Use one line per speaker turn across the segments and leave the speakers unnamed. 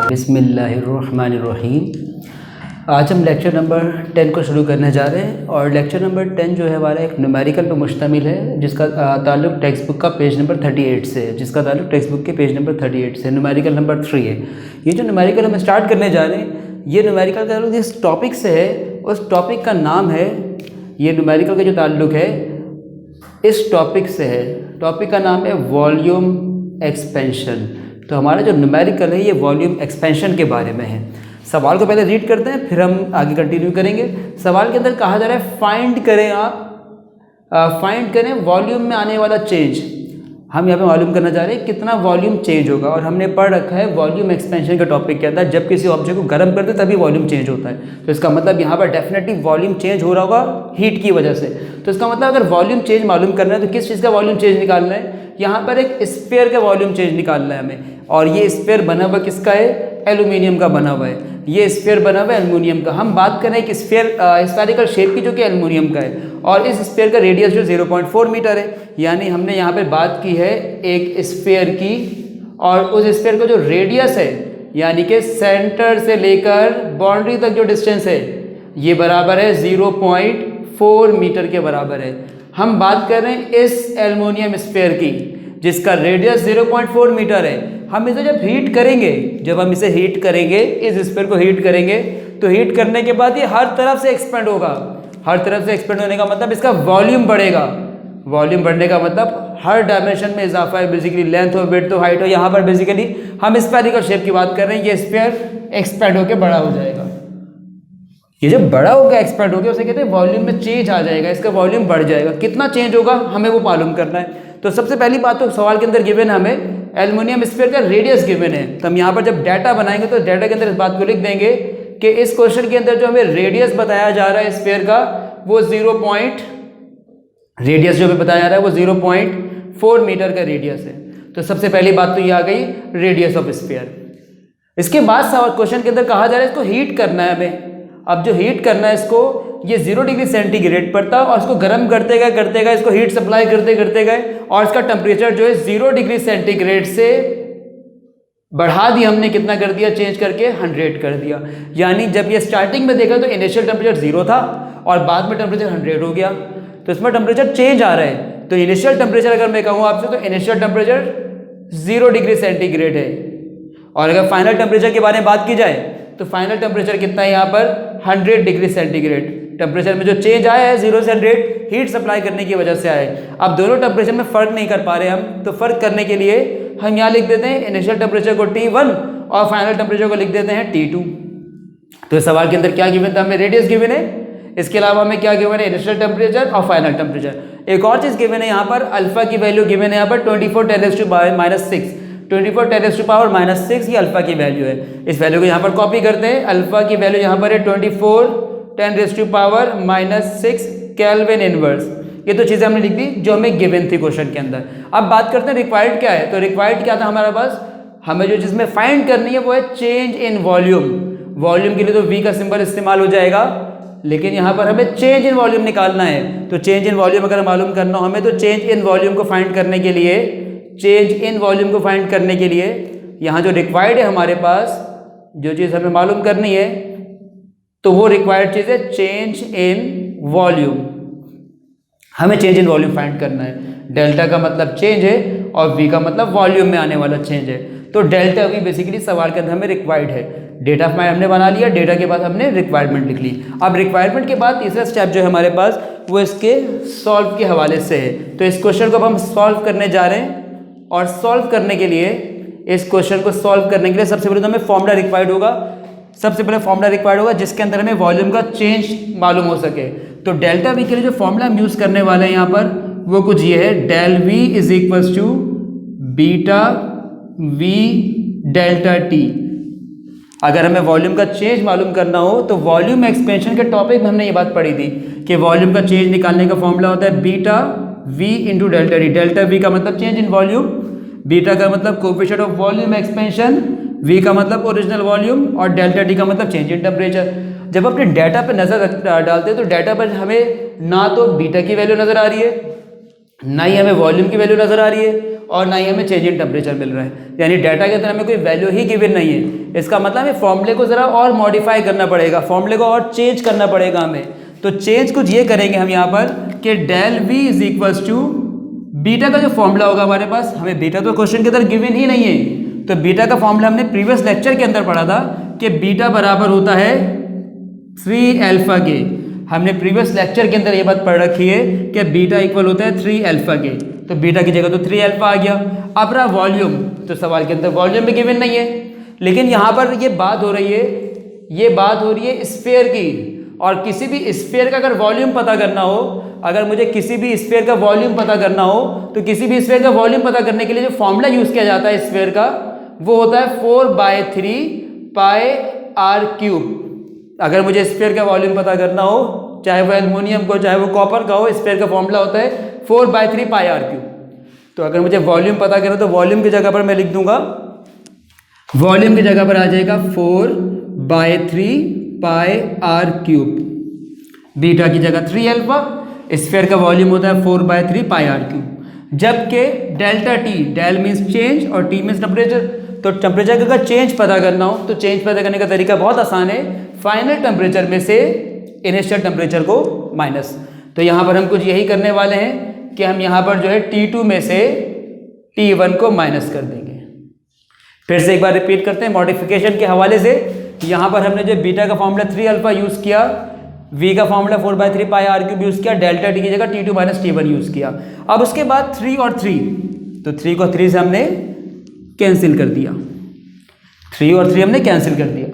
बिस्मिल्लाहिर्रहमानिर्रहीम। आज हम लेक्चर नंबर 10 को शुरू करने जा रहे हैं और लेक्चर नंबर 10 जो है हमारा एक न्यूमेरिकल पर मुश्तमिल है जिसका ताल्लुक टेक्स्ट बुक का पेज नंबर 38 से है, न्यूमेरिकल नंबर 3 है। ये जो न्यूमेरिकल हम स्टार्ट करने जा रहे हैं ये न्यूमेरिकल का ताल्लुक जिस टॉपिक से है उस टॉपिक का नाम है, ये न्यूमेरिकल का जो ताल्लुक है इस टॉपिक से है, टॉपिक का नाम है वॉल्यूम एक्सपेंशन। तो हमारा जो न्यूमेरिकल है ये वॉल्यूम एक्सपेंशन के बारे में है। सवाल को पहले रीड करते हैं फिर हम आगे कंटिन्यू करेंगे। सवाल के अंदर कहा जा रहा है फाइंड करें वॉल्यूम में आने वाला चेंज। हम यहाँ पे मालूम करना चाह रहे हैं कितना वॉल्यूम चेंज होगा और हमने पढ़ रखा है वॉल्यूम एक्सपेंशन के टॉपिक के अंदर जब किसी ऑब्जेक्ट को गर्म करते तभी वॉल्यूम चेंज होता है। तो इसका मतलब यहाँ पर डेफिनेटली वॉल्यूम चेंज हो रहा होगा हीट की वजह से। तो इसका मतलब अगर वॉल्यूम चेंज मालूम करना है तो किस चीज़ का वॉल्यूम चेंज निकालना है, यहाँ पर एक स्फीयर का वॉल्यूम चेंज निकालना है हमें। और ये स्फीयर बना हुआ किसका है, एल्यूमिनियम का बना हुआ है। ये स्फीयर बना हुआ है एल्यूमिनियम का। हम बात करें एक स्फीयर स्फेरिकल शेप की जो कि एल्यूमिनियम का है और इस स्फीयर का रेडियस जो 0.4 मीटर है। यानी हमने यहाँ पे बात की है एक स्फीयर की और उस स्फीयर का जो रेडियस है यानी कि सेंटर से लेकर बाउंड्री तक जो डिस्टेंस है ये बराबर है 0.4 मीटर के बराबर है। हम बात कर रहे हैं इस एल्यूमिनियम स्फीयर की जिसका रेडियस 0.4 मीटर है। हम इसे जब हम इसे हीट करेंगे इस स्फीयर को हीट करेंगे तो हीट करने के बाद ये हर तरफ से एक्सपेंड होगा। हर तरफ से एक्सपेंड होने का मतलब इसका वॉल्यूम बढ़ेगा। वॉल्यूम बढ़ने का मतलब हर डायमेंशन में इजाफा है, बेसिकली लेंथ हो, विड्थ हो, हाइट हो। यहाँ पर बेसिकली हम स्फेरिकल शेप की बात कर रहे हैं। ये स्फीयर एक्सपेंड होकर बड़ा हो जाएगा। ये जब बड़ा होगा एक्सपेंड होगा उसे कहते हैं वॉल्यूम में चेंज आ जाएगा, इसका वॉल्यूम बढ़ जाएगा। कितना चेंज होगा हमें वो मालूम करना है। तो सबसे पहली बात तो सवाल के अंदर गिवन हमें एल्यूमिनियम स्फीयर का रेडियस गिवन है। तो हम यहाँ पर जब डाटा बनाएंगे तो डाटा के अंदर इस बात को लिख देंगे कि इस क्वेश्चन के अंदर जो हमें रेडियस बताया जा रहा है स्फीयर का वो 0.4 मीटर का रेडियस है। तो सबसे पहली बात तो ये आ गई रेडियस ऑफ स्फीयर। इसके बाद सवाल क्वेश्चन के अंदर कहा जा रहा है इसको हीट करना है हमें। अब जो हीट करना है इसको ये 0 डिग्री सेंटीग्रेड पर था और इसको गर्म करते गए इसको हीट सप्लाई करते गए और इसका टेम्परेचर जो है 0 डिग्री सेंटीग्रेड से बढ़ा दिया हमने। कितना कर दिया, चेंज करके 100 कर दिया। यानी जब ये स्टार्टिंग में देखा तो इनिशियल टेम्परेचर 0 था और बाद में टेम्परेचर 100 हो गया। तो इसमें टेम्परेचर चेंज आ रहा है। तो इनिशियल टेम्परेचर अगर मैं कहूँ आपसे तो इनिशियल टेम्परेचर 0 डिग्री सेंटीग्रेड है और अगर फाइनल टेम्परेचर के बारे में बात की जाए तो फाइनल टेम्परेचर कितना है यहाँ पर 100 डिग्री सेंटीग्रेड। टेम्परेचर में जो चेंज आया है 0 से 100 हीट सप्लाई करने की वजह से आया है। अब दोनों टेम्परेचर में फ़र्क नहीं कर पा रहे हम, तो फ़र्क करने के लिए हम यहाँ लिख देते हैं इनिशियल टेम्परेचर को T1 और फाइनल टेम्परेचर को लिख देते हैं T2। तो इस सवाल के अंदर क्या गिवन था, हमें रेडियस गिवन है, इसके अलावा हमें क्या गिवन है, इनिशियल टेम्परेचर और फाइनल टेम्परेचर। एक और चीज़ गिवन है यहाँ पर, अल्फा की वैल्यू गिवन है यहाँ पर 24 × 10⁻⁶ ये अल्फा की वैल्यू है। इस वैल्यू को यहाँ पर कॉपी करते हैं। अल्फा की वैल्यू यहाँ पर है 24 × 10⁻⁶ केल्विन इनवर्स। ये तो चीज़ें हमने लिख दी जो हमें गिवन थी क्वेश्चन के अंदर। अब बात करते हैं रिक्वायर्ड क्या है। तो रिक्वायर्ड क्या था हमारे पास, हमें जो जिसमें फाइंड करनी है वो है चेंज इन वॉल्यूम। वॉल्यूम के लिए तो V का सिंबल इस्तेमाल हो जाएगा, लेकिन यहाँ पर हमें चेंज इन वॉल्यूम निकालना है। तो चेंज इन वॉल्यूम अगर मालूम करना हो हमें तो चेंज इन वॉल्यूम को फाइंड करने के लिए यहाँ जो रिक्वायर्ड है हमारे पास, जो चीज़ हमें मालूम करनी है तो वो रिक्वायर्ड चीज़ है चेंज इन वॉल्यूम। हमें चेंज इन वॉल्यूम फाइंड करना है। डेल्टा का मतलब चेंज है और V का मतलब वॉल्यूम में आने वाला चेंज है। तो डेल्टा V बेसिकली सवाल के अंदर हमें रिक्वायर्ड है। डेटा हमने बना लिया, डेटा के बाद हमने रिक्वायरमेंट लिख ली। अब रिक्वायरमेंट के बाद तीसरा स्टेप जो है हमारे पास वो इसके सॉल्व के हवाले से है। तो इस क्वेश्चन को अब हम सॉल्व करने जा रहे हैं और सॉल्व करने के लिए इस क्वेश्चन को सॉल्व करने के लिए सबसे पहले तो हमें फॉर्मूला रिक्वायर्ड होगा जिसके अंदर हमें वॉल्यूम का चेंज मालूम हो सके। तो डेल्टा V के लिए जो फॉर्मूला हम यूज़ करने वाले हैं यहाँ पर वो कुछ ये है, del V = beta V delta T। अगर हमें वॉल्यूम का चेंज मालूम करना हो तो वॉल्यूम एक्सपेंशन के टॉपिक में हमने ये बात पढ़ी थी कि वॉल्यूम का चेंज निकालने का फॉर्मूला होता है beta V × delta T। Delta V का मतलब चेंज इन वॉल्यूम, बीटा का मतलब coefficient of volume expansion, V का मतलब ओरिजिनल वॉल्यूम और डेल्टा T का मतलब चेंज इन टेम्परेचर। जब अपने डाटा पर नज़र डालते हैं तो डाटा पर हमें ना तो बीटा की वैल्यू नज़र आ रही है ना ही हमें वॉल्यूम की वैल्यू नज़र आ रही है और ना ही हमें चेंज इन टेम्परेचर मिल रहा है, यानी डाटा के अंदर हमें कोई वैल्यू ही गिवन नहीं है। इसका मतलब हमें फॉर्मूले को ज़रा और मॉडिफाई करना पड़ेगा, फॉर्मूले को और चेंज करना पड़ेगा हमें। तो चेंज कुछ ये करेंगे हम यहाँ पर कि del V is equals to beta का जो फॉर्मूला होगा हमारे पास, हमें बीटा तो क्वेश्चन के अंदर गिवन ही नहीं है, तो बीटा का फॉर्मूला हमने प्रीवियस लेक्चर के अंदर पढ़ा था कि बीटा बराबर होता है 3 अल्फा के। हमने प्रीवियस लेक्चर के अंदर ये बात पढ़ रखी है कि बीटा इक्वल होता है 3 अल्फा के, तो बीटा की जगह तो 3 अल्फा आ गया। अब रहा वॉल्यूम, तो सवाल के अंदर वॉल्यूम भी गिवन नहीं है, लेकिन यहाँ पर ये बात हो रही है, ये बात हो रही है स्फीयर की, और किसी भी स्फीयर का अगर वॉल्यूम पता करना हो, अगर मुझे किसी भी स्फीयर का वॉल्यूम पता करना हो, तो किसी भी स्फीयर का वॉल्यूम पता करने के लिए जो फॉर्मूला यूज़ किया जाता है स्फीयर का, वो होता है 4/3 पाई आर क्यूब। अगर मुझे स्फीयर का वॉल्यूम पता करना हो, चाहे वो एल्युमिनियम को चाहे वो कॉपर का हो, स्फीयर का फॉर्मूला होता है 4/3 पाई आर क्यूब। तो अगर मुझे वॉल्यूम पता करना तो वॉल्यूम की जगह पर मैं लिख दूंगा, वॉल्यूम की जगह पर आ जाएगा 4/3 पाई आर क्यूब, बीटा की जगह 3 अल्फा, स्फीयर का वॉल्यूम होता है 4/3 पाई आर क्यूब। जबकि delta T, del means change और टी मीन्स टेम्परेचर, तो टेम्परेचर का अगर चेंज पता करना हो तो चेंज पता करने का तरीका बहुत आसान है, फाइनल टेम्परेचर में से इनिशियल टेम्परेचर को माइनस। तो यहाँ पर हम कुछ यही करने वाले हैं कि हम यहाँ पर जो है T2 में से T1 को माइनस कर देंगे। फिर से एक बार रिपीट करते हैं मॉडिफिकेशन के हवाले से। यहाँ पर हमने जो बीटा का फॉर्मूला 3 अल्फा यूज़ किया, v का formula 4/3 pi R cube use किया, डेल्टा टी की जगह T2 माइनस T1 यूज़ किया। अब उसके बाद 3 और 3, तो 3 को 3 से हमने कैंसिल कर दिया, 3 और 3 हमने कैंसिल कर दिया।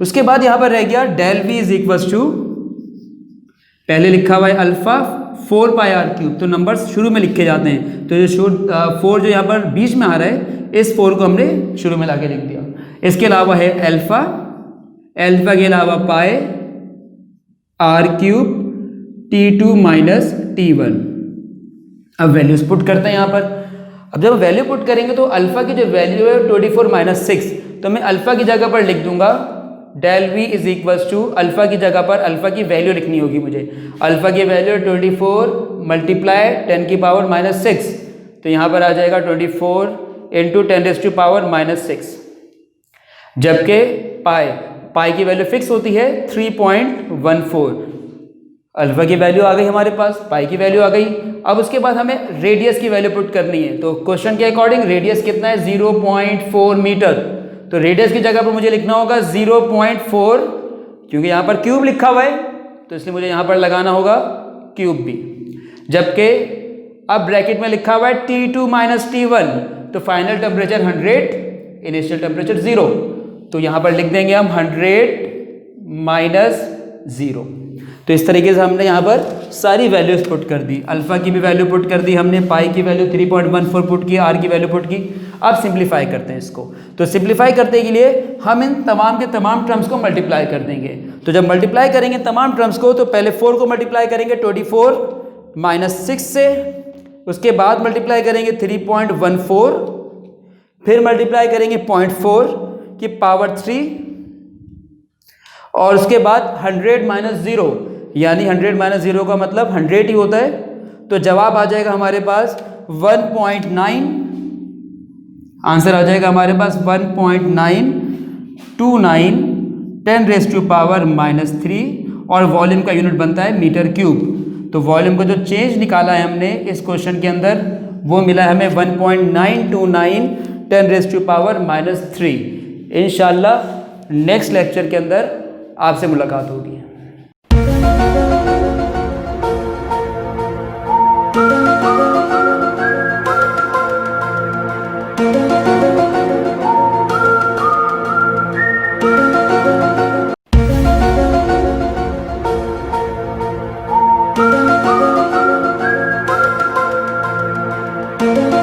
उसके बाद यहाँ पर रह गया del V is equals to, पहले लिखा हुआ है अल्फा 4 पाई आर क्यूब, तो नंबर्स शुरू में लिखे जाते हैं, तो जो 4 जो यहाँ पर बीच में आ रहा है, इस 4 को हमने शुरू में लाके लिख दिया। इसके अलावा है अल्फा, अल्फा के अलावा पाई R cube T2 minus T1। अब वैल्यूज पुट करते हैं यहाँ पर। अब जब वैल्यू पुट करेंगे तो अल्फा की जो वैल्यू है 24 माइनस 6, तो मैं अल्फा की जगह पर लिख दूंगा del V is equals to, alpha की जगह पर अल्फा की वैल्यू लिखनी होगी मुझे। अल्फा की वैल्यू 24 मल्टीप्लाई 10 की पावर माइनस 6, तो यहाँ पर आ जाएगा 24 इंटू 10⁻⁻6। जबकि पाई की वैल्यू फिक्स होती है 3.14। अल्फा की वैल्यू आ गई हमारे पास, पाई की वैल्यू आ गई। अब उसके बाद हमें रेडियस की वैल्यू पुट करनी है, तो क्वेश्चन के अकॉर्डिंग रेडियस कितना है 0.4 मीटर, तो रेडियस की जगह पर मुझे लिखना होगा 0.4, क्योंकि यहाँ पर क्यूब लिखा हुआ है तो इसलिए मुझे यहाँ पर लगाना होगा क्यूब भी। जबकि अब ब्रैकेट में लिखा हुआ है T2 माइनस T1, तो फाइनल टेम्परेचर 100, इनिशियल टेम्परेचर 0, तो यहाँ पर लिख देंगे हम 100 माइनस 0। तो इस तरीके से हमने यहाँ पर सारी वैल्यूज पुट कर दी, अल्फा की भी वैल्यू पुट कर दी हमने, पाई की वैल्यू 3.14 पुट की, आर की वैल्यू पुट की। अब सिंप्लीफाई करते हैं इसको, तो सिंप्लीफाई करने के लिए हम इन तमाम के तमाम टर्म्स को मल्टीप्लाई कर देंगे। तो जब मल्टीप्लाई करेंगे तमाम टर्म्स को, तो पहले 4 को मल्टीप्लाई करेंगे 24 माइनस 6 से, उसके बाद मल्टीप्लाई करेंगे 3.14, फिर मल्टीप्लाई करेंगे 0.4 की पावर 3, और उसके बाद 100 माइनस 0, यानी 100 माइनस 0 का मतलब 100 ही होता है, तो जवाब आ जाएगा हमारे पास 1.9, आंसर आ जाएगा हमारे पास 1.929 10⁻⁻3, और वॉल्यूम का यूनिट बनता है मीटर क्यूब। तो वॉल्यूम का जो चेंज निकाला है हमने इस क्वेश्चन के अंदर, वो मिला है हमें 1.929 10⁻⁻3। इंशाल्लाह नेक्स्ट लेक्चर के अंदर आपसे मुलाकात होगी।
Thank you.